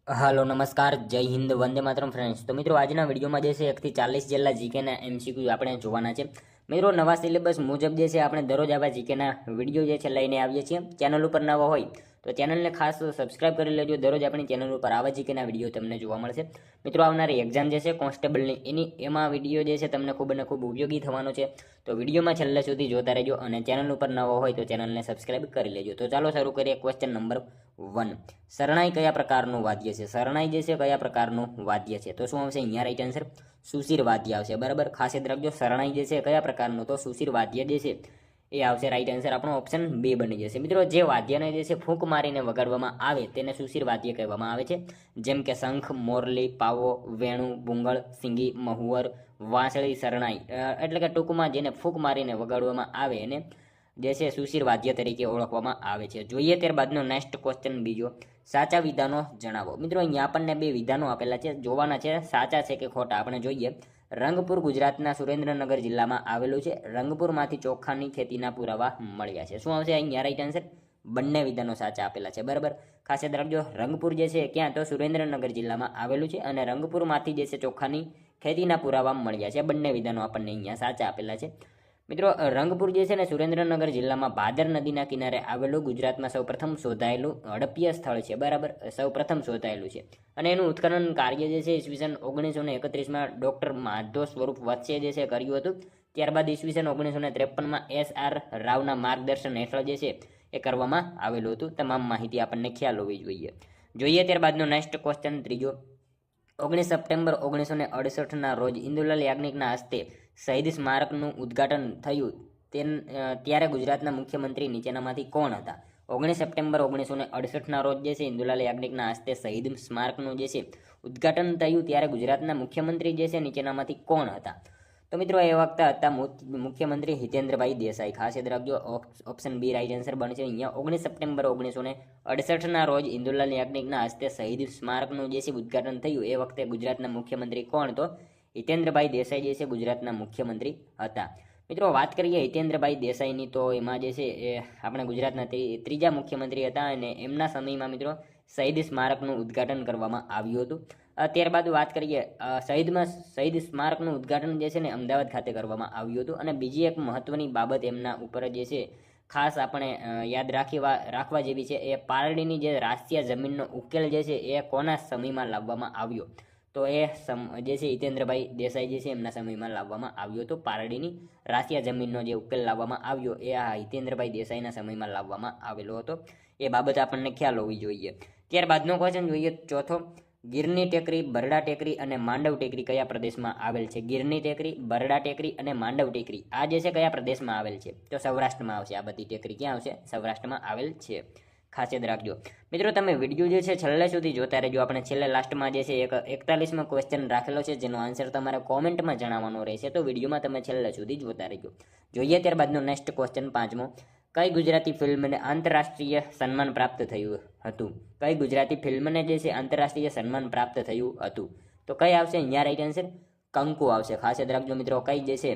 હાલો નમસ્કાર, જય હિન્દ, વંદે માતરમ ફ્રેન્ડ્સ. તો મિત્રો આજના વિડીયોમાં જે છે 1 થી 40 જેટલા જીકેના એમસીક્યુ આપણે જોવાના છે. મિત્રો નવા સિલેબસ મુજબ જે છે આપણે દરરોજ આવા જીકેના વિડીયો જે છે લઈને આવીએ છીએ. ચેનલ ઉપર નવા હોય તો ચેનલને ખાસ સબસ્ક્રાઇબ કરી લેજો. દરરોજ આપણી ચેનલ ઉપર આવા જીકેના વિડીયો તમને જોવા મળશે. મિત્રો આવનારી એક્ઝામ જે છે કોન્સ્ટેબલની એમાં વિડીયો જે છે તમને ખૂબ અને ખૂબ ઉપયોગી થવાનો છે. તો વિડીયોમાં છેલ્લે સુધી જોતા રહેજો અને ચેનલ ઉપર નવો હોય તો ચેનલને સબસ્ક્રાઇબ કરી લેજો. તો ચાલો શરૂ કરીએ. Question number 1. શરણાઈ કયા પ્રકારનું વાદ્ય છે? શરણાઈ જે છે કયા પ્રકારનું વાદ્ય છે? તો શું આવશે અહીંયા રાઈટ આન્સર? સુશીર વાદ્ય આવશે. બરાબર, ખાસ યાદ રાખજો. શરણાઈ જે છે કયા પ્રકારનું? તો સુશીર વાદ્ય જે છે એ આવશે. રાઈટ આન્સર આપણો ઓપ્શન 2 બની જશે. મિત્રો જે વાદ્યને જે છે ફૂંક મારીને વગાડવામાં આવે તેને સુશીર વાદ્ય કહેવામાં આવે છે. જેમ કે શંખ, મોરલી, પાવો, વેણુ, ભૂંગળ, સિંગી, મહુવર, વાંસળી, શરણાઈ, એટલે કે ટૂંકમાં જેને ફૂંક મારીને વગાડવામાં આવે એને જે છે સુશીર વાદ્ય તરીકે ઓળખવામાં આવે છે. જોઈએ ત્યારબાદનો નેક્સ્ટ ક્વેશ્ચન બીજો. સાચા વિધાનો જણાવો. મિત્રો અહીંયા આપણને 2 વિધાનો આપેલા છે, જોવાના છે સાચા છે કે ખોટા. આપણે જોઈએ. રંગપુર ગુજરાતના સુરેન્દ્રનગર જિલ્લામાં આવેલું છે. રંગપુરમાંથી ચોખાની ખેતીના પુરાવા મળ્યા છે. શું આવશે અહીંયા રાઈટ આન્સર? બંને વિધાનો સાચા આપેલા છે. બરાબર, ખાસ યાદ રાખજો. રંગપુર જે છે ક્યાં? તો સુરેન્દ્રનગર જિલ્લામાં આવેલું છે અને રંગપુરમાંથી જે છે ચોખાની ખેતીના પુરાવા મળ્યા છે. બંને વિધાનો આપણને અહીંયા સાચા આપેલા છે. મિત્રો રંગપુર જે છે ને સુરેન્દ્રનગર જિલ્લામાં ભાદર નદીના કિનારે આવેલું ગુજરાતમાં સૌપ્રથમ શોધાયેલું હડપ્ય સ્થળ છે. બરાબર, સૌપ્રથમ શોધાયેલું છે અને એનું ઉત્ખનન કાર્ય જે છે ઈસવીસન 1931માં ડૉક્ટર માધવ સ્વરૂપ વચ્ચે જે છે કર્યું હતું. ત્યારબાદ ઈસવીસન 1953માં SR રાવના માર્ગદર્શન હેઠળ જે છે એ કરવામાં આવેલું હતું. તમામ માહિતી આપણને ખ્યાલ હોવી જોઈએ. ત્યારબાદનો નેક્સ્ટ ક્વેશ્ચન ત્રીજો. 19 સપ્ટેમ્બર 1968ના રોજ ઇન્દુલાલ યાજ્ઞિકના હસ્તે શહીદ સ્મારકનું ઉદ્ઘાટન થયું. ત્યારે ગુજરાતના મુખ્યમંત્રી નીચેનામાંથી કોણ હતા? 19 સપ્ટેમ્બર 1968ના રોજ જે છે ઇન્દુલાલ યાજ્ઞિકના હસ્તે શહીદ સ્મારકનું જે છે ઉદ્ઘાટન થયું. ત્યારે ગુજરાતના મુખ્યમંત્રી જે છે નીચેનામાંથી કોણ હતા? તો મિત્રો એ વખતે હતા મુખ્યમંત્રી હિતેન્દ્રભાઈ દેસાઈ. ખાસ યાદ રાખજો, ઓપ્શન બી રાઈટ આન્સર બનશે અહીંયા. 19 સપ્ટેમ્બર 1968ના રોજ ઇન્દુલાલ યાજ્ઞિકના હસ્તે શહીદ સ્મારકનું જે છે ઉદ્ઘાટન થયું. એ વખતે ગુજરાતના મુખ્યમંત્રી કોણ? તો હિતેન્દ્રભાઈ દેસાઈ જે છે ગુજરાતના મુખ્યમંત્રી હતા. મિત્રો વાત કરીએ હિતેન્દ્રભાઈ દેસાઈની, તો એમાં જે છે એ આપણે ગુજરાતના ત્રીજા મુખ્યમંત્રી હતા અને એમના સમયમાં મિત્રો શહીદ સ્મારકનું ઉદ્ઘાટન કરવામાં આવ્યું હતું. ત્યારબાદ વાત કરીએ શહીદ સ્મારકનું ઉદ્ઘાટન જે છે ને અમદાવાદ ખાતે કરવામાં આવ્યું હતું. અને બીજી એક મહત્વની બાબત એમના ઉપર જે છે ખાસ આપણે યાદ રાખવા જેવી છે, એ પારડીની જે રાષ્ટ્રીય જમીનનો ઉકેલ જે છે એ કોના સમયમાં લાવવામાં આવ્યો? તો એ જે છે હિતેન્દ્રભાઈ દેસાઈ જે છે એમના સમયમાં લાવવામાં આવ્યો હતો. પારડીની રાષ્ટ્રીય જમીનનો જે ઉકેલ લાવવામાં આવ્યો એ આ હિતેન્દ્રભાઈ દેસાઈના સમયમાં લાવવામાં આવેલો હતો. એ બાબત આપણને ખ્યાલ હોવી જોઈએ. ત્યારબાદનો ક્વેશ્ચન જોઈએ ચોથો. ગીરની ટેકરી, બરડા ટેકરી અને માંડવ ટેકરી કયા પ્રદેશમાં આવેલ છે? ગીરની ટેકરી, બરડા ટેકરી અને માંડવ ટેકરી આ જે છે કયા પ્રદેશમાં આવેલ છે? તો સૌરાષ્ટ્રમાં આવશે. આ બધી ટેકરી ક્યાં આવશે? સૌરાષ્ટ્રમાં આવેલ છે. ખાસ યાદ રાખજો. મિત્રો તમે વિડીયો જે છે છેલ્લે સુધી જોતા રહેજો. આપણે છેલ્લે લાસ્ટમાં જે છે 41માં ક્વેશ્ચન રાખેલો છે જેનો આન્સર તમારે કોમેન્ટમાં જણાવવાનો રહેશે. તો વિડીયોમાં તમે છેલ્લે સુધી જોતા રહેજો. જોઈએ ત્યારબાદનો નેક્સ્ટ ક્વેશ્ચન પાંચમો. કઈ ગુજરાતી ફિલ્મને આંતરરાષ્ટ્રીય સન્માન પ્રાપ્ત થયું હતું? કઈ ગુજરાતી ફિલ્મને જે છે આંતરરાષ્ટ્રીય સન્માન પ્રાપ્ત થયું હતું? તો કઈ આવશે અહીંયા રાઈટ આન્સર? કંકુ આવશે. ખાસ યાદ રાખજો મિત્રો, કઈ જે છે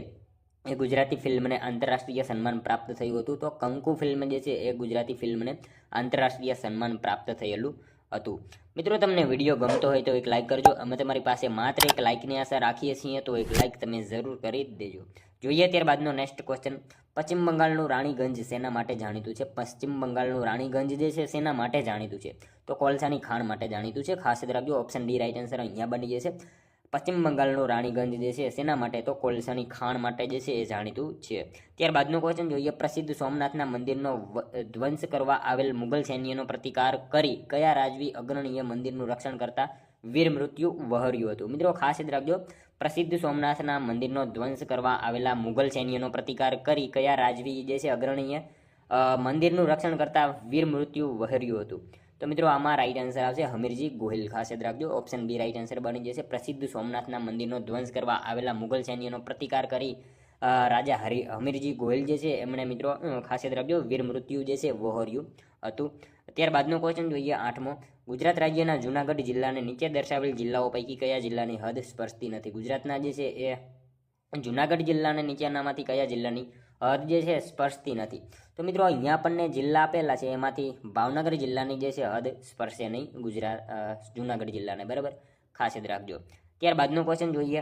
એ ગુજરાતી ફિલ્મને આંતરરાષ્ટ્રીય સન્માન પ્રાપ્ત થયું હતું? તો કંકુ ફિલ્મ જે છે એ ગુજરાતી ફિલ્મને આંતરરાષ્ટ્રીય સન્માન પ્રાપ્ત થયેલું હતું. મિત્રો તમને વિડીયો ગમતો હોય તો એક લાઇક કરજો. અમે તમારી પાસે માત્ર એક લાઇકની આશા રાખીએ છીએ, તો એક લાઇક તમે જરૂર કરી દેજો. જોઈએ ત્યારબાદનો નેક્સ્ટ ક્વેશ્ચન. પશ્ચિમ બંગાળનું રાણીગંજ શેના માટે જાણીતું છે? પશ્ચિમ બંગાળનું રાણીગંજ જે છે શેના માટે જાણીતું છે? તો કોલસાની ખાણ માટે જાણીતું છે. ખાસ યાદ રાખજો, ઓપ્શન ડી રાઈટ આન્સર અહીંયા બની જશે. પશ્ચિમ બંગાળનું રાણીગંજ જે છે શેના માટે? તો કોલસાની ખાણ માટે જે છે એ જાણીતું છે. ત્યારબાદનો ક્વેશ્ચન જોઈએ. પ્રસિદ્ધ સોમનાથના મંદિરનો ધ્વંસ કરવા આવેલ મુગલ સૈન્યનો પ્રતિકાર કરી કયા રાજવી અગ્રણીએ મંદિરનું રક્ષણ કરતા વીર મૃત્યુ વહોર્યું હતું? મિત્રો ખાસ યાદ રાખજો, પ્રસિદ્ધ સોમનાથના મંદિરનો ધ્વંસ કરવા આવેલા મુગલ સૈન્યનો પ્રતિકાર કરી કયા રાજવી જે છે અગ્રણીએ મંદિરનું રક્ષણ કરતા વીર મૃત્યુ વહોર્યું હતું? તો મિત્રો આમાં રાઈટ આન્સર આવશે હમીરજી ગોહિલ. ખાસ યાદ રાખજો, ઓપ્શન બી રાઈટ આન્સર બની જશે. પ્રસિદ્ધ સોમનાથના મંદિરનો ધ્વંસ કરવા આવેલા મુગલ સૈન્યનો પ્રતિકાર કરી રાજા હમીરજી ગોહિલ જે છે એમણે મિત્રો ખાસ યાદ રાખજો વીર મૃત્યુ જે છે વહોર્યું હતું. ત્યારબાદનો ક્વેશ્ચન જોઈએ આઠમો. ગુજરાત રાજ્યના જૂનાગઢ જિલ્લાને નીચે દર્શાવેલ જિલ્લાઓ પૈકી કયા જિલ્લાની હદ સ્પર્શતી નથી? ગુજરાતના જે છે એ જૂનાગઢ જિલ્લાને નીચેનામાંથી કયા જિલ્લાની હદ જે છે સ્પર્શતી નથી. તો મિત્રો અહીંયા આપણને જિલ્લા આપેલા છે, એમાંથી ભાવનગર જિલ્લાની જે છે હદ સ્પર્શે નહીં જુનાગઢ જિલ્લાને, બરાબર, ખાસ યાદ રાખજો. ત્યારબાદનો ક્વેશ્ચન જોઈએ.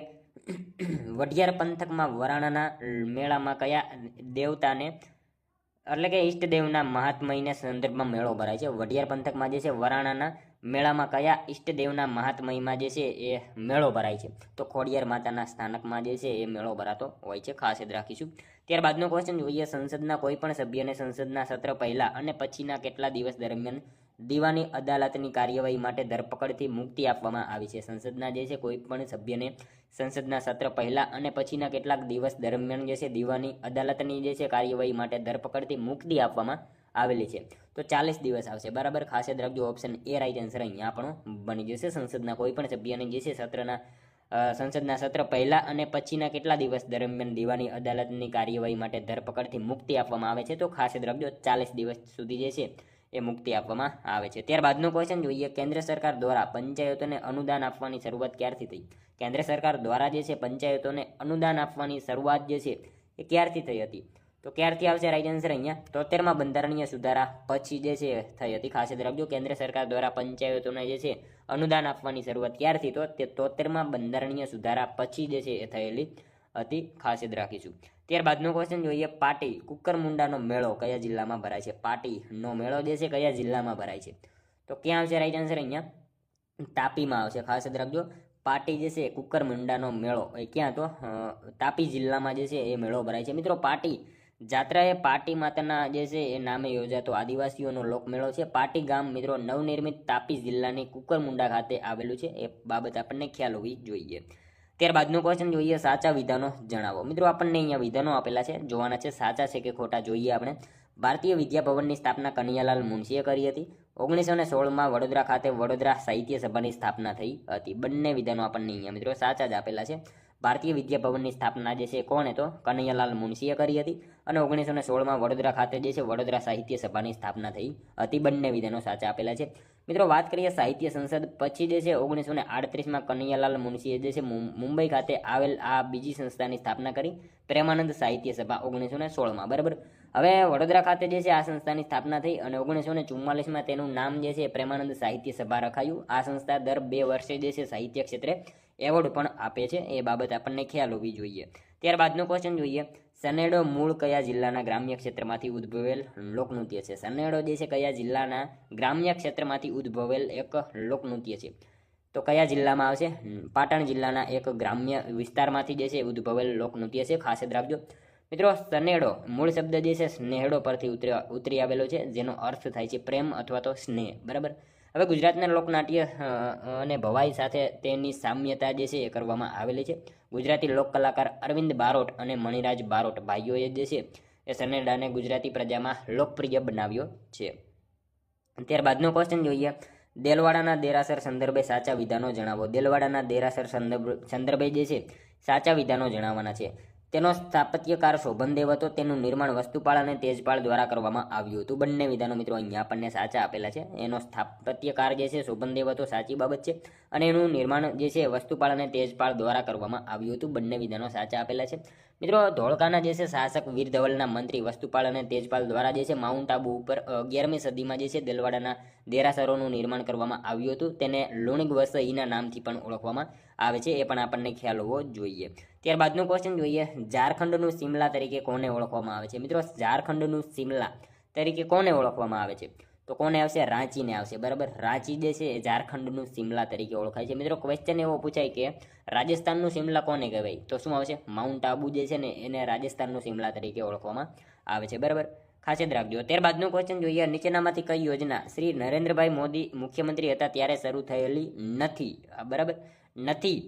વઢિયાર પંથકમાં વરાણાના મેળામાં કયા દેવતાને એટલે કે ઈષ્ટદેવના મહાત્મયના સંદર્ભમાં મેળો ભરાય છે? વઢિયાર પંથકમાં જે છે વરાણાના મેળામાં કયા ઈષ્ટદેવના મહાત્મયમાં જે છે એ મેળો ભરાય છે? તો ખોડિયાર માતાના સ્થાનકમાં જે છે એ મેળો ભરાતો હોય છે, ખાસ યાદ રાખીશું. ત્યારબાદનો ક્વેશ્ચન જોઈએ. સંસદના કોઈ પણ સભ્યને સંસદના સત્ર પહેલા અને પછીના કેટલા દિવસ દરમિયાન દીવાની અદાલતની કાર્યવાહી માટે ધરપકડથી મુક્તિ આપવામાં આવી છે? સંસદના જે છે કોઈ પણ સભ્યને સંસદના સત્ર પહેલા અને પછીના કેટલાક દિવસ દરમિયાન જે છે દીવાની અદાલતની જે છે કાર્યવાહી માટે ધરપકડથી મુક્તિ આપવામાં આવેલી છે. તો 40 દિવસ આવશે, બરાબર, ખાસ યાદ રાખજો. ઓપ્શન એ રાઈટ આન્સર અહીંયા આપણો બની જશે. સંસદના કોઈ પણ સભ્યને જે છે સંસદના સત્ર પહેલા અને પછીના કેટલા દિવસ દરમિયાન દીવાની અદાલતની કાર્યવાહી માટે ધરપકડથી મુક્તિ આપવામાં આવે છે? તો ખાસ યાદ રાખજો 40 દિવસ સુધી જે છે એ મુક્તિ આપવામાં આવે છે. ત્યારબાદનો ક્વેશ્ચન જોઈએ. કેન્દ્ર સરકાર દ્વારા પંચાયતોને અનુદાન આપવાની શરૂઆત ક્યારથી થઈ? કેન્દ્ર સરકાર દ્વારા જે છે પંચાયતોને અનુદાન આપવાની શરૂઆત જે છે એ ક્યારથી થઈ હતી? તો ક્યારથી આવશે રાઈટ આન્સર અહીંયા? 73માં બંધારણીય સુધારા પછી જે છે થઈ હતી. ખાસ યાદ રાખજો, કેન્દ્ર સરકાર દ્વારા પંચાયતોને જે છે અનુદાન આપવાની શરૂઆત ક્યારથી? તો તે 73માં બંધારણીય સુધારા પછી જે છે એ થયેલી હતી, ખાસ યાદ રાખીશું. ત્યારબાદનો ક્વેશ્ચન જોઈએ. પાટી કુકરમુંડાનો મેળો કયા જિલ્લામાં ભરાય છે? પાટીનો મેળો જે છે કયા જિલ્લામાં ભરાય છે? તો ક્યાં આવશે રાઈટ આન્સર અહીંયા? તાપીમાં આવશે, ખાસ યાદ રાખજો. પાટી જે છે કુકરમુંડાનો મેળો એ ક્યાં? તો તાપી જિલ્લામાં જે છે એ મેળો ભરાય છે. મિત્રો પાટી જાત્રા એ પાટી માતાના જે છે એ નામે યોજાતો આદિવાસીઓનો લોકમેળો છે. પાટી ગામ મિત્રો નવનિર્મિત તાપી જિલ્લાની કુકરમુંડા ખાતે આવેલું છે, એ બાબત આપણને ખ્યાલ હોવી જોઈએ. ત્યારબાદનો ક્વેશ્ચન જોઈએ. સાચા વિધાનો જણાવો. મિત્રો આપણને અહીંયા વિધાનો આપેલા છે, જોવાના છે સાચા છે કે ખોટા. જોઈએ આપણે. ભારતીય વિદ્યાભવનની સ્થાપના કનૈયાલાલ મુનશીએ કરી હતી. 1916માં વડોદરા ખાતે વડોદરા સાહિત્ય સભાની સ્થાપના થઈ હતી. બંને વિધાનો આપણને અહીંયા મિત્રો સાચા જ આપેલા છે. ભારતીય વિદ્યાભવનની સ્થાપના જે છે કોણે? તો કનૈયાલાલ મુનશીએ કરી હતી. અને 1916માં વડોદરા ખાતે જે છે વડોદરા સાહિત્ય સભાની સ્થાપના થઈ હતી. બંને વિધાનો સાચા આપેલા છે. મિત્રો વાત કરીએ સાહિત્ય સંસદ પછી જે છે 1938માં કનૈયાલાલ મુનશીએ જે છે મુંબઈ ખાતે આવેલ આ બીજી સંસ્થાની સ્થાપના કરી, પ્રેમાનંદ સાહિત્ય સભા 1916માં, બરાબર. હવે વડોદરા ખાતે જે છે આ સંસ્થાની સ્થાપના થઈ અને 1944માં તેનું નામ જે છે પ્રેમાનંદ સાહિત્ય સભા રખાયું. આ સંસ્થા દર 2 વર્ષે જે છે સાહિત્ય ક્ષેત્રે એવોર્ડ પણ આપે છે, એ બાબત આપણને ખ્યાલ હોવી જોઈએ. ત્યારબાદનો ક્વેશ્ચન જોઈએ. સનેડો મૂળ કયા જિલ્લાના ગ્રામ્ય ક્ષેત્રમાંથી ઉદ્ભવેલ લોકનૃત્ય છે? સનેડો જે છે કયા જિલ્લાના ગ્રામ્ય ક્ષેત્રમાંથી ઉદ્ભવેલ એક લોકનૃત્ય છે? તો કયા જિલ્લામાં આવશે? પાટણ જિલ્લાના એક ગ્રામ્ય વિસ્તારમાંથી જે છે ઉદ્ભવેલ લોકનૃત્ય છે, ખાસ યાદ રાખજો. મિત્રો સનેડો મૂળ શબ્દ જે છે સ્નેહડો પરથી ઉતરી આવેલો છે, જેનો અર્થ થાય છે પ્રેમ અથવા તો સ્નેહ, બરાબર. હવે ગુજરાતના લોકનાટ્ય અને ભવાઈ સાથે તેની સામ્યતા જે છે એ કરવામાં આવેલી છે. ગુજરાતી લોક કલાકાર અરવિંદ બારોટ અને મણિરાજ બારોટ ભાઈઓએ જે છે એ સનેડાને ગુજરાતી પ્રજામાં લોકપ્રિય બનાવ્યો છે. ત્યારબાદનો ક્વેશ્ચન જોઈએ. દેલવાડાના દેરાસર સંદર્ભે સાચા વિધાનો જણાવો. દેલવાડાના દેરાસર સંદર્ભે જે છે સાચા વિધાનો જણાવવાના છે. તેનો સ્થાપત્યકાર શોભનદેવ હતો. તેનું નિર્માણ વસ્તુપાળ અને તેજપાળ દ્વારા કરવામાં આવ્યું હતું. બંને વિધાનો મિત્રો અહીંયા આપણને સાચા આપેલા છે. એનો સ્થાપત્યકાર જે છે શોભનદેવ હતો, સાચી બાબત છે. અને એનું નિર્માણ જે છે વસ્તુપાળ અને તેજપાળ દ્વારા કરવામાં આવ્યું હતું. બંને વિધાનો સાચા આપેલા છે. મિત્રો ધોળકાના જે છે શાસક વીર ધવલના મંત્રી વસ્તુપાળ અને તેજપાલ દ્વારા જે છે માઉન્ટ આબુ ઉપર 11મી સદીમાં જે છે દેલવાડાના દેરાસરોનું નિર્માણ કરવામાં આવ્યું હતું. તેને લુણિગ વસઈના નામથી પણ ઓળખવામાં આવે છે, એ પણ આપણને ખ્યાલ હોવો જોઈએ. ત્યારબાદનો ક્વેશ્ચન જોઈએ. ઝારખંડનું સિમલા તરીકે કોને ઓળખવામાં આવે છે? મિત્રો ઝારખંડનું સિમલા તરીકે કોને ઓળખવામાં આવે છે? તો કોને આવશે? રાંચીને આવશે, બરાબર. રાંચી જે છે એ ઝારખંડનું સિમલા તરીકે ઓળખાય છે. મિત્રો ક્વેશ્ચન એવો પૂછાય કે રાજસ્થાનનું સિમલા કોને કહેવાય? તો શું આવશે? માઉન્ટ આબુ જે છે ને એને રાજસ્થાનનું સિમલા તરીકે ઓળખવામાં આવે છે, બરાબર. ખાસ યાદ રાખજો. ત્યારબાદનો ક્વેશ્ચન જોઈએ. નીચેનામાંથી કઈ યોજના શ્રી નરેન્દ્રભાઈ મોદી મુખ્યમંત્રી હતા ત્યારે શરૂ થયેલી નથી? બરાબર, નથી.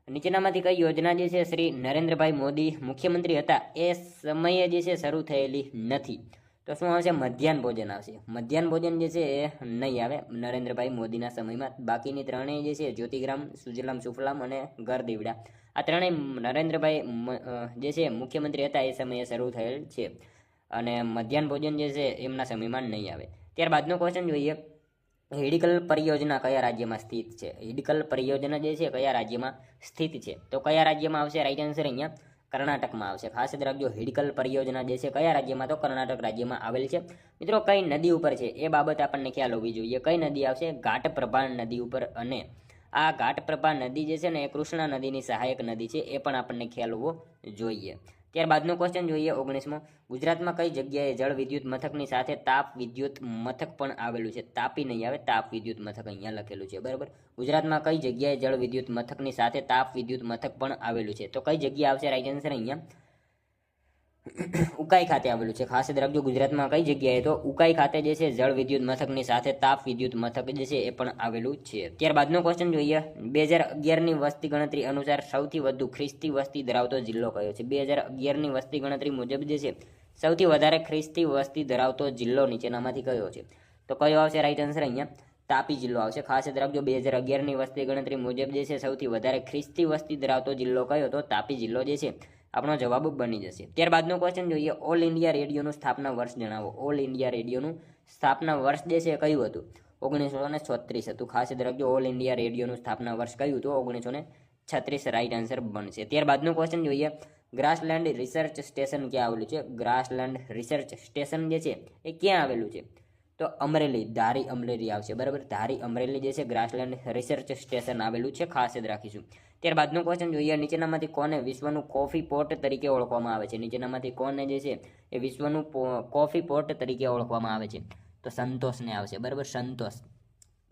નીચેનામાંથી કઈ યોજના જે છે શ્રી નરેન્દ્રભાઈ મોદી મુખ્યમંત્રી હતા એ સમયે જે છે શરૂ થયેલી નથી? તો શું આવશે? મધ્યાહન ભોજન આવશે. મધ્યાહન ભોજન જે છે એ નહીં આવે નરેન્દ્રભાઈ મોદીના સમયમાં. બાકીની ત્રણેય જે છે જ્યોતિગ્રામ, સુજલામ સુફલામ અને ઘર દીવડા, આ ત્રણેય નરેન્દ્રભાઈ જે છે મુખ્યમંત્રી હતા એ સમયે શરૂ થયેલ છે. અને મધ્યાહન ભોજન જે છે એમના સમયમાં નહીં આવે. ત્યારબાદનો ક્વેશ્ચન જોઈએ. હિડકલ પરિયોજના કયા રાજ્યમાં સ્થિત છે? હિડકલ પરિયોજના જે છે કયા રાજ્યમાં સ્થિત છે? તો કયા રાજ્યમાં આવશે રાઈટ આન્સર અહીંયા? કર્ણાટકમાં આવશે. ખાસ યાદ રાખજો. હિડકલ પરિયોજના જે છે કયા રાજ્યમાં? તો કર્ણાટક રાજ્યમાં આવેલી છે. મિત્રો કઈ નદી ઉપર છે એ બાબત આપણને ખ્યાલ હોવી જોઈએ. કઈ નદી આવશે? ઘાટપ્રભા નદી ઉપર. અને આ ઘાટપ્રભા નદી જે છે ને એ કૃષ્ણા નદીની સહાયક નદી છે, એ પણ આપણને ખ્યાલ હોવો જોઈએ. ત્યારબાદનો ક્વેશ્ચન જોઈએ 19મો. ગુજરાતમાં કઈ જગ્યાએ જળ વિદ્યુત મથકની સાથે તાપ વિદ્યુત મથક પણ આવેલું છે? તાપી નહીં આવે, તાપ વિદ્યુત મથક અહીંયા લખેલું છે. બરાબર. ગુજરાતમાં કઈ જગ્યાએ જળ વિદ્યુત મથકની સાથે તાપ વિદ્યુત મથક પણ આવેલું છે? તો કઈ જગ્યા આવશે? રાઈટ આન્સર અહીંયા ઉકાઈ ખાતે આવેલું છે. ખાસ યાદ રાખજો. ગુજરાતમાં કઈ જગ્યાએ? તો ઉકાઈ ખાતે જે છે જળ વિદ્યુત મથકની સાથે તાપ વિદ્યુત મથક જે છે એ પણ આવેલું છે. ત્યારબાદનો ક્વેશ્ચન જોઈએ. 2011ની વસ્તી ગણતરી અનુસાર સૌથી વધુ ખ્રિસ્તી વસ્તી ધરાવતો જિલ્લો કયો છે? 2011ની વસ્તી ગણતરી મુજબ જે છે સૌથી વધારે ખ્રિસ્તી વસ્તી ધરાવતો જિલ્લો નીચેનામાંથી કયો છે? તો કયો આવશે? રાઈટ આન્સર અહીંયા તાપી જિલ્લો આવશે. ખાસ યાદ રાખજો. 2011ની વસ્તી ગણતરી મુજબ જે છે સૌથી વધારે ખ્રિસ્તી વસ્તી ધરાવતો જિલ્લો કયો? તો તાપી જિલ્લો જે છે આપણો જવાબ બની જશે. ત્યારબાદનો ક્વેશ્ચન જોઈએ. ઓલ ઇન્ડિયા રેડિયોનું સ્થાપના વર્ષ જણાવો. ઓલ ઇન્ડિયા રેડિયોનું સ્થાપના વર્ષ જે છે કયું હતું? 1936 હતું. ખાસ યાદ રાખજો. ઓલ ઇન્ડિયા રેડિયોનું સ્થાપના વર્ષ કયું હતું? 1936 રાઈટ આન્સર બનશે. ત્યારબાદનો ક્વેશ્ચન જોઈએ. ગ્રાસલેન્ડ રિસર્ચ સ્ટેશન ક્યાં આવેલું છે? ગ્રાસલેન્ડ રિસર્ચ સ્ટેશન જે છે એ ક્યાં આવેલું છે? તો અમરેલી, ધારી અમરેલી આવશે. બરાબર. ધારી અમરેલી જે છે ગ્રાસલેન્ડ રિસર્ચ સ્ટેશન આવેલું છે. ખાસ યાદ રાખીશું. ત્યારબાદનું ક્વેશ્ચન જોઈએ. નીચેનામાંથી કોને વિશ્વનું કોફી પોર્ટ તરીકે ઓળખવામાં આવે છે? નીચેનામાંથી કોને જે છે એ વિશ્વનું કોફી પોર્ટ તરીકે ઓળખવામાં આવે છે? તો સંતોષને આવશે. બરાબર. સંતોષ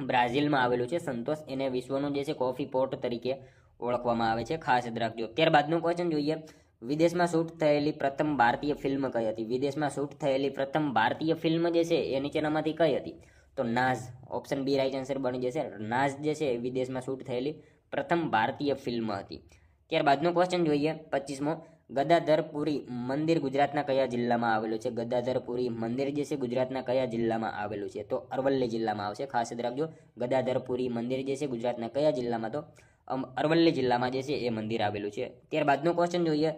બ્રાઝિલમાં આવેલું છે. સંતોષ એને વિશ્વનું જે છે કોફી પોર્ટ તરીકે ઓળખવામાં આવે છે. ખાસ યાદ રાખજો. ત્યારબાદનું ક્વેશ્ચન જોઈએ. વિદેશમાં શૂટ થયેલી પ્રથમ ભારતીય ફિલ્મ કઈ હતી? વિદેશમાં શૂટ થયેલી પ્રથમ ભારતીય ફિલ્મ જે છે એ નીચેનામાંથી કઈ હતી? તો નાઝ. ઓપ્શન બી રાઈટ આન્સર બની જશે. નાઝ જે છે વિદેશમાં શૂટ થયેલી પ્રથમ ભારતીય ફિલ્મ હતી. ત્યારબાદનો ક્વેશ્ચન જોઈએ 25મો. ગદાધરપુરી મંદિર ગુજરાતના કયા જિલ્લામાં આવેલું છે? ગદાધરપુરી મંદિર જે છે ગુજરાતના કયા જિલ્લામાં આવેલું છે? તો અરવલ્લી જિલ્લામાં આવશે. ખાસ યાદ રાખજો. ગદાધરપુરી મંદિર જે છે ગુજરાતના કયા જિલ્લામાં? તો અરવલ્લી જિલ્લામાં જે છે એ મંદિર આવેલું છે. ત્યારબાદનો ક્વેશ્ચન જોઈએ.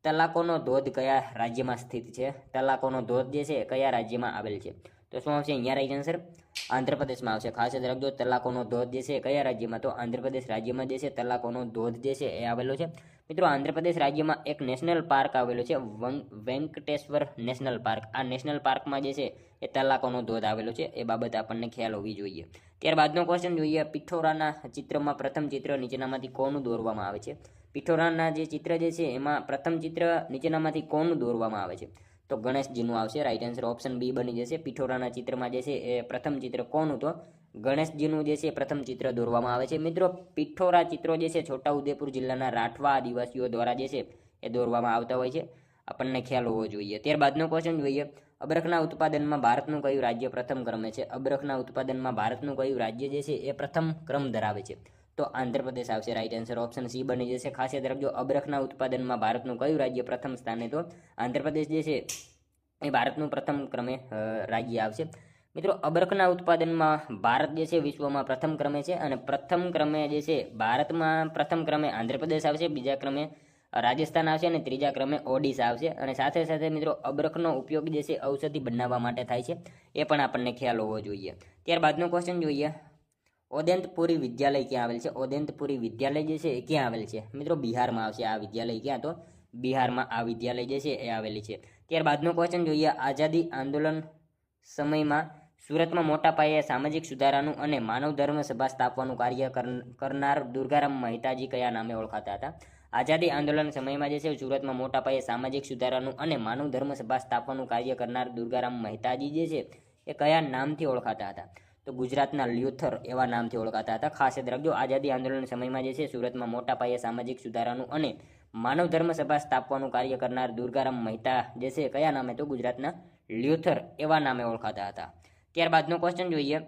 તલાકોનો ધોધ કયા રાજ્યમાં સ્થિત છે? તલાકોનો ધોધ જે છે કયા રાજ્યમાં આવેલ છે? તો શું આવશે અહીંયા રાઈટ આન્સર? આંધ્રપ્રદેશમાં આવશે. ખાસ યાદ રાખજો. તલાકોનો ધોધ જે છે કયા રાજ્યમાં? તો આંધ્રપ્રદેશ રાજ્યમાં જે છે તલાકોનો ધોધ જે છે એ આવેલો છે. મિત્રો આંધ્રપ્રદેશ રાજ્યમાં એક નેશનલ પાર્ક આવેલો છે, વેંકટેશ્વર નેશનલ પાર્ક. આ નેશનલ પાર્કમાં જે છે એ તલાકોનો ધોધ આવેલો છે. એ બાબત આપણને ખ્યાલ હોવી જોઈએ. ત્યારબાદનો ક્વેશ્ચન જોઈએ. પિઠોરાના ચિત્રમાં પ્રથમ ચિત્ર નીચેનામાંથી કોનું દોરવામાં આવે છે? પિઠોરાના જે ચિત્ર જે છે એમાં પ્રથમ ચિત્ર નીચેનામાંથી કોનું દોરવામાં આવે છે? તો ગણેશજીનું આવશે. રાઈટ આન્સર ઓપ્શન બી બની જશે. પિઠોરાના ચિત્રમાં જે છે એ પ્રથમ ચિત્ર કોનું? તો ગણેશજીનું જે છે પ્રથમ ચિત્ર દોરવામાં આવે છે. મિત્રો પિઠોરા ચિત્રો જે છે છોટાઉદેપુર જિલ્લાના રાઠવા આદિવાસીઓ દ્વારા જે છે એ દોરવામાં આવતા હોય છે. આપણને ખ્યાલ હોવો જોઈએ. ત્યારબાદનો ક્વેશ્ચન જોઈએ. અબરખના ઉત્પાદનમાં ભારતનું કયું રાજ્ય પ્રથમ ક્રમે છે? અબરખના ઉત્પાદનમાં ભારતનું કયું રાજ્ય જે છે એ પ્રથમ ક્રમ ધરાવે છે? તો આંધ્રપ્રદેશ આવશે. રાઈટ આન્સર ઓપ્શન સી બની જશે. ખાસ યાદ રાખજો. અબરખના ઉત્પાદનમાં ભારતનું કયું રાજ્ય પ્રથમ સ્થાને? તો આંધ્રપ્રદેશ જે છે એ ભારતનું પ્રથમ ક્રમે રાજ્ય આવશે. મિત્રો અબરખના ઉત્પાદનમાં ભારત જે છે વિશ્વમાં પ્રથમ ક્રમે છે, અને પ્રથમ ક્રમે જે છે ભારતમાં પ્રથમ ક્રમે આંધ્રપ્રદેશ આવશે, બીજા ક્રમે રાજસ્થાન આવશે અને ત્રીજા ક્રમે ઓડિશા આવશે. અને સાથે સાથે મિત્રો અબરખનો ઉપયોગ જે છે ઔષધિ બનાવવા માટે થાય છે, એ પણ આપણને ખ્યાલ હોવો જોઈએ. ત્યારબાદનો ક્વેશ્ચન જોઈએ. ઓદંતપુરી વિદ્યાલય ક્યાં આવેલ છે? ઓદંતપુરી વિદ્યાલય જે છે એ ક્યાં આવેલ છે? મિત્રો બિહારમાં આવશે આ વિદ્યાલય. ક્યાં? તો બિહારમાં આ વિદ્યાલય જે છે એ આવેલી છે. ત્યારબાદનો ક્વેશ્ચન જોઈએ. આઝાદી આંદોલન સમયમાં સુરતમાં મોટા પાયે સામાજિક સુધારાનું અને માનવ ધર્મ સભા સ્થાપવાનું કાર્ય કરનાર દુર્ગારામ મહેતાજી કયા નામે ઓળખાતા હતા? આઝાદી આંદોલન સમયમાં જે છે સુરતમાં મોટા પાયે સામાજિક સુધારાનું અને માનવ ધર્મ સભા સ્થાપવાનું કાર્ય કરનાર દુર્ગારામ મહેતાજી જે છે એ કયા નામથી ઓળખાતા હતા? તો ગુજરાતના લ્યુથર એવા નામથી ઓળખાતા હતા. ખાસ યાદ રાખજો. આઝાદી આંદોલન સમયમાં જે છે સુરતમાં મોટા પાયે સામાજિક સુધારાનું અને માનવ ધર્મ સભા સ્થાપવાનું કાર્ય કરનાર દુર્ગારામ મહેતા જે છે કયા નામે? તો ગુજરાતના લ્યુથર એવા નામે ઓળખાતા હતા. ત્યારબાદનો ક્વેશ્ચન જોઈએ.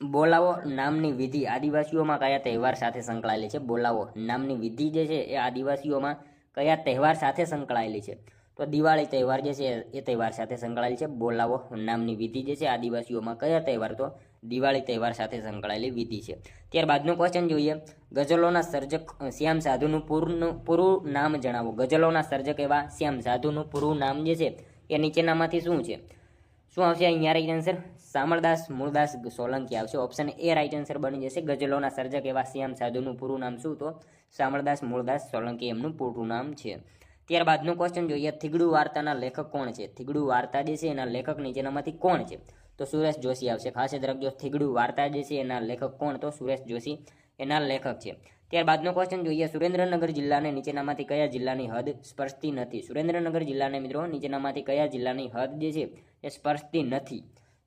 બોલાવો નામની વિધિ આદિવાસીઓમાં કયા તહેવાર સાથે સંકળાયેલી છે? બોલાવો નામની વિધિ જે છે એ આદિવાસીઓમાં કયા તહેવાર સાથે સંકળાયેલી છે? તો દિવાળી તહેવાર જે છે એ તહેવાર સાથે સંકળાયેલી છે. બોલાવો નામની વિધિ જે છે આદિવાસીઓમાં કયા તહેવાર? તો દિવાળી તહેવાર સાથે સંકળાયેલી વિધિ છે. ત્યારબાદનું ક્વેશ્ચન જોઈએ. ગઝલોના સર્જક શ્યામ સાધુનું પૂરું નામ જણાવો. ગઝલોના સર્જક એવા શ્યામ સાધુનું પૂરું નામ જે છે એ નીચેનામાંથી શું છે? શું આવશે અહીંયા રાઈટ આન્સર? શામળદાસ મૂળદાસ સોલંકી આવશે. ઓપ્શન એ રાઈટ આન્સર બની જશે. ગઝલોના સર્જક એવા શ્યામ સાધુનું પૂરું નામ શું? તો શામળદાસ મૂળદાસ સોલંકી એમનું પૂરું નામ છે. ત્યારબાદનો ક્વેશ્ચન જોઈએ, થીગડુ વાર્તાના લેખક કોણ છે? થીગડુ વાર્તા જે છે એના લેખક નીચેનામાંથી કોણ છે? તો સુરેશ જોશી આવશે. ખાસ યાદ રાખજો, થીગડુ વાર્તા જે છે એના લેખક કોણ? તો સુરેશ જોશી એના લેખક છે. ત્યારબાદનો ક્વેશ્ચન જોઈએ, સુરેન્દ્રનગર જિલ્લાને નીચેનામાંથી કયા જિલ્લાની હદ સ્પર્શતી નથી? સુરેન્દ્રનગર જિલ્લાને મિત્રો નીચેનામાંથી કયા જિલ્લાની હદ જે છે એ સ્પર્શતી નથી?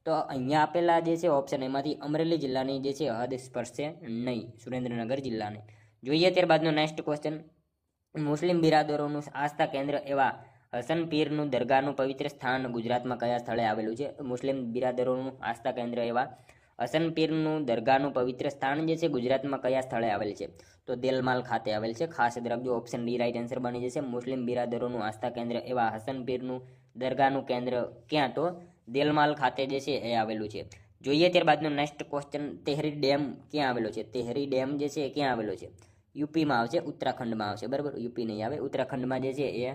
તો અહીંયા આપેલા જે છે ઓપ્શન એમાંથી અમરેલી જિલ્લાની જે છે હદ સ્પર્શશે નહીં સુરેન્દ્રનગર જિલ્લાને. જોઈએ ત્યારબાદનો નેક્સ્ટ ક્વેશ્ચન, મુસ્લિમ બિરાદરોનું આસ્થા કેન્દ્ર એવા હસન પીરનું દરગાહનું પવિત્ર સ્થાન ગુજરાતમાં કયા સ્થળે આવેલું છે? મુસ્લિમ બિરાદરોનું આસ્થા કેન્દ્ર એવા હસન પીરનું દરગાહનું પવિત્ર સ્થાન જે છે ગુજરાતમાં કયા સ્થળે આવેલ છે? તો દેલમાલ ખાતે આવેલ છે. ખાસ યાદ રાખજો, ઓપ્શન ડી રાઈટ આન્સર બની જશે. મુસ્લિમ બિરાદરોનું આસ્થા કેન્દ્ર એવા હસન પીરનું દરગાહનું કેન્દ્ર ક્યાં? તો દેલમાલ ખાતે જે છે એ આવેલું છે. જોઈએ ત્યારબાદનો નેક્સ્ટ ક્વેશ્ચન, તેહરી ડેમ ક્યાં આવેલો છે? તેહરી ડેમ જે છે એ ક્યાં આવેલો છે? યુપીમાં આવશે, ઉત્તરાખંડમાં આવશે. બરાબર, યુપી નહીં આવે, ઉત્તરાખંડમાં જે છે એ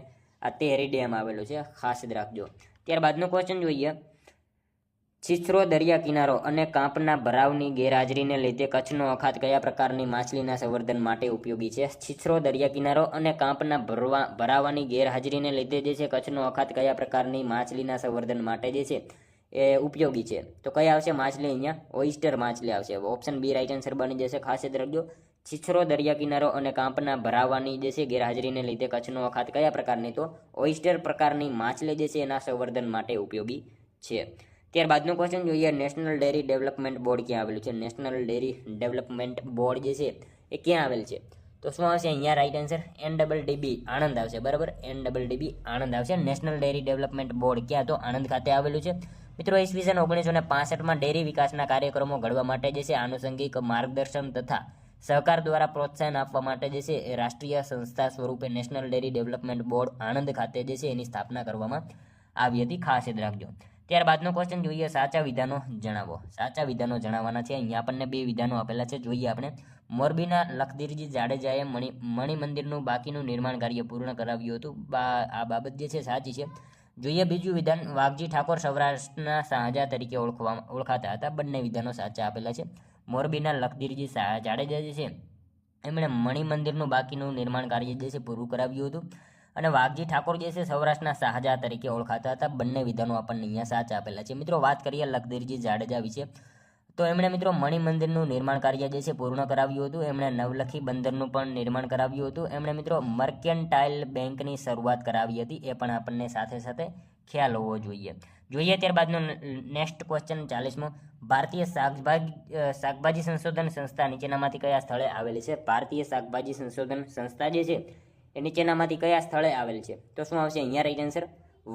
આ તેહરી ડેમ આવેલો છે. ખાસ યાદ રાખજો. ત્યારબાદનો ક્વેશ્ચન જોઈએ, છીછરો દરિયા કિનારો અને કાંપના ભરાવની ગેરહાજરીને લીધે કચ્છનો અખાત કયા પ્રકારની માછલીના સંવર્ધન માટે ઉપયોગી છે? છીછરો દરિયા કિનારો અને કાંપના ભરાવાની ગેરહાજરીને લીધે જે છે કચ્છનો અખાત કયા પ્રકારની માછલીના સંવર્ધન માટે જે છે એ ઉપયોગી છે? તો કયા આવશે માછલી? અહીંયા ઓઇસ્ટર માછલી આવશે. ઓપ્શન બી રાઈટ આન્સર બની જશે. ખાસ યાદ રાખજો, છીછરો દરિયા કિનારો અને કાંપના ભરાવાની જે છે ગેરહાજરીને લીધે કચ્છનો અખાત કયા પ્રકારની? તો ઓઇસ્ટર પ્રકારની માછલી જે છે એના સંવર્ધન માટે ઉપયોગી છે. ત્યારબાદનો ક્વેશ્ચન જોઈએ, નેશનલ ડેરી ડેવલપમેન્ટ બોર્ડ ક્યાં આવેલું છે? નેશનલ ડેરી ડેવલપમેન્ટ બોર્ડ જે છે એ ક્યાં આવેલ છે? તો શું આવશે અહીંયા રાઈટ આન્સર? NDDB આણંદ આવશે. બરાબર, NDDB આણંદ આવશે. નેશનલ ડેરી ડેવલપમેન્ટ બોર્ડ ક્યાં? તો આણંદ ખાતે આવેલું છે. મિત્રો ઈસવીસન 1965માં ડેરી વિકાસના કાર્યક્રમો ઘડવા માટે જે છે આનુષંગિક માર્ગદર્શન તથા સહકાર દ્વારા પ્રોત્સાહન આપવા માટે જે છે એ રાષ્ટ્રીય સંસ્થા સ્વરૂપે national dairy development board Anand ખાતે જે છે એની સ્થાપના કરવામાં આવી હતી. ખાસ યાદ રાખજો. ત્યારબાદનો ક્વેશ્ચન જોઈએ, સાચા વિધાનો જણાવો. સાચા વિધાનો જણાવવાના છે. અહીંયા આપણને 2 વિધાનો આપેલા છે. જોઈએ આપણે, મોરબીના લખધીરજી જાડેજાએ મણિમંદિરનું બાકીનું નિર્માણ કાર્ય પૂર્ણ કરાવ્યું હતું. આ બાબત જે છે સાચી છે. જોઈએ બીજું વિધાન, વાઘજી ઠાકોર સૌરાષ્ટ્રના શાહજહાં તરીકે ઓળખાતા હતા. બંને વિધાનો સાચા આપેલા છે. મોરબીના લખધીરજી જાડેજા જે છે એમણે મણિમંદિરનું બાકીનું નિર્માણ કાર્ય જે છે પૂરું કરાવ્યું હતું. અને વાઘજી ઠાકોર જે છે સૌરાષ્ટ્રના શાહજહાં તરીકે ઓળખાતા હતા. બંને વિધાનો આપણને અહીંયા સાચા આપેલા છે. મિત્રો વાત કરીએ લખધીરજી જાડેજા વિશે, તો એમણે મિત્રો મણિમંદિરનું નિર્માણ કાર્ય જે છે પૂર્ણ કરાવ્યું હતું. એમણે નવલખી બંદરનું પણ નિર્માણ કરાવ્યું હતું. એમણે મિત્રો મર્કેન્ટાઇલ બેંકની શરૂઆત કરાવી હતી. એ પણ આપણને સાથે સાથે ખ્યાલ હોવો જોઈએ. જોઈએ ત્યારબાદનો નેક્સ્ટ ક્વેશ્ચન 40મો, ભારતીય શાકભાજી સંશોધન સંસ્થા નીચેનામાંથી કયા સ્થળે આવેલી છે? ભારતીય શાકભાજી સંશોધન સંસ્થા જે છે એ નીચેનામાંથી કયા સ્થળે આવેલ છે? તો શું આવશે અહીંયા રાઈટ આન્સર?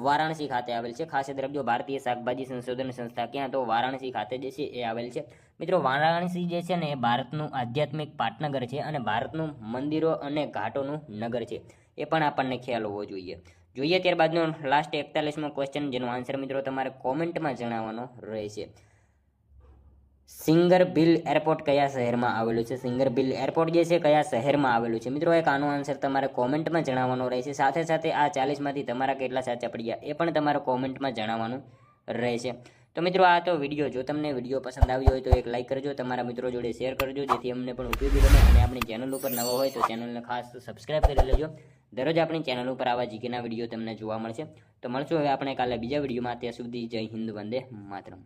વારાણસી ખાતે આવેલ છે. ખાસ યાદ રાખજો, ભારતીય શાકભાજી સંશોધન સંસ્થા ક્યાં? તો વારાણસી ખાતે જે છે એ આવેલ છે. મિત્રો વારાણસી જે છે ને એ ભારતનું આધ્યાત્મિક પાટનગર છે અને ભારતનું મંદિરો અને ઘાટોનું નગર છે. એ પણ આપણને ખ્યાલ હોવો જોઈએ. જોઈએ ત્યારબાદનો લાસ્ટ 41મો ક્વેશ્ચન, જેનો આન્સર મિત્રો તમારે કોમેન્ટમાં જણાવવાનો રહેશે. સિંગરબિલ એરપોર્ટ કયા શહેરમાં આવેલું છે? સિંગરબિલ એરપોર્ટ જે છે કયા શહેરમાં આવેલું છે? મિત્રો એક આનો આન્સર તમારે કોમેન્ટમાં જણાવવાનો રહેશે. સાથે સાથે આ 40માંથી તમારા કેટલા સાચા પડ્યા એ પણ તમારે કોમેન્ટમાં જણાવવાનું રહેશે. તો મિત્રો આ તો વિડીયો, જો તમને વિડીયો પસંદ આવ્યો હોય તો એક લાઇક કરજો, તમારા મિત્રો જોડે શેર કરજો, જેથી અમને પણ ઉપયોગી બને. અને આપણી ચેનલ ઉપર નવો હોય તો ચેનલને ખાસ સબસ્ક્રાઈબ કરી લેજો. દરરોજ આપણી ચેનલ ઉપર આવા જીકેના વિડીયો તમને જોવા મળશે. તો મળશું હવે આપણે કાલે બીજા વિડીયોમાં. ત્યાં સુધી જય હિન્દ, વંદે માતરમ.